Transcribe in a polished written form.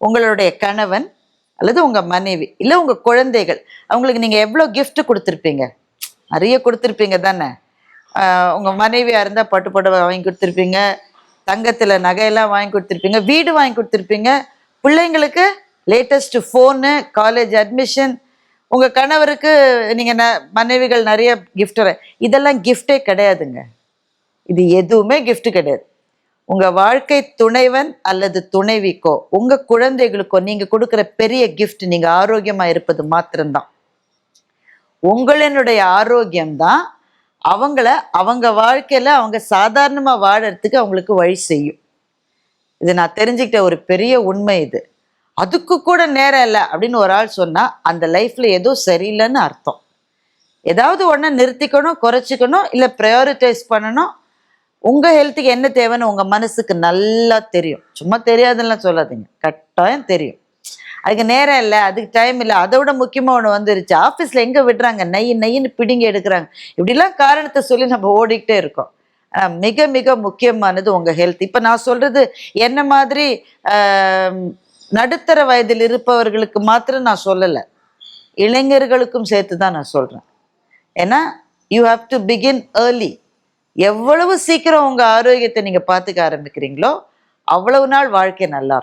உங்களுடைய கணவன் அல்லது உங்கள் மனைவி இல்லை உங்கள் குழந்தைகள், அவங்களுக்கு நீங்கள் எவ்வளோ gift கொடுத்துருப்பீங்க? நிறைய கொடுத்துருப்பீங்க தானே? உங்கள் மனைவியாக இருந்தால் பட்டு புடவை வாங்கி கொடுத்துருப்பீங்க, தங்கத்தில் நகையெல்லாம் வாங்கி கொடுத்துருப்பீங்க, வீடு வாங்கி கொடுத்துருப்பீங்க, பிள்ளைங்களுக்கு லேட்டஸ்ட் ஃபோனு, காலேஜ் அட்மிஷன், உங்கள் கணவருக்கு நீங்கள் மனைவிகள் நிறைய gift. இதெல்லாம் கிஃப்டே கிடையாதுங்க. இது எதுவுமே gift கிடையாது. உங்கள் வாழ்க்கை துணைவன் அல்லது துணைவிக்கோ உங்கள் குழந்தைகளுக்கோ நீங்கள் கொடுக்குற பெரிய gift நீங்கள் ஆரோக்கியமாக இருப்பது மாத்திரம்தான். உங்களினுடைய ஆரோக்கியம்தான் அவங்கள அவங்க வாழ்க்கையில் அவங்க சாதாரணமாக வாழறதுக்கு அவங்களுக்கு வழி செய்யும். இது நான் தெரிஞ்சுக்கிட்ட ஒரு பெரிய உண்மை இது. அதுக்கு கூட நேரம் இல்லை அப்படின்னு ஒரு ஆள் சொன்னால் அந்த லைஃப்பில் ஏதோ சரியில்லைன்னு அர்த்தம். ஏதாவது ஒன்று நிறுத்திக்கணும், குறைச்சிக்கணும், இல்லை ப்ரையாரிட்டைஸ் பண்ணணும். உங்கள் ஹெல்த்துக்கு என்ன தேவைன்னு உங்கள் மனசுக்கு நல்லா தெரியும். சும்மா தெரியாதுன்னா சொல்லாதீங்க, கட்டாயம் தெரியும். அதுக்கு நேரம் இல்லை, அதுக்கு டைம் இல்லை, அதை விட முக்கியமாக ஒன்று வந்துருச்சு, ஆஃபீஸில் எங்கே விடுறாங்க, நையின்னு பிடிங்கி எடுக்கிறாங்க, இப்படிலாம் காரணத்தை சொல்லி நம்ம ஓடிக்கிட்டே இருக்கோம். மிக மிக முக்கியமானது உங்கள் ஹெல்த். இப்போ நான் சொல்கிறது என்ன மாதிரி நடுத்தர வயதில் இருப்பவர்களுக்கு மாத்திரம் நான் சொல்லலை, இளைஞர்களுக்கும் சேர்த்து தான் நான் சொல்கிறேன். ஏன்னா you have to begin early. எவ்வளவு சீக்கிரம் உங்கள் ஆரோக்கியத்தை நீங்கள் பார்த்துக்க ஆரம்பிக்கிறீங்களோ அவ்வளவு நாள் வாழ்க்கை நல்லா இருக்கும்.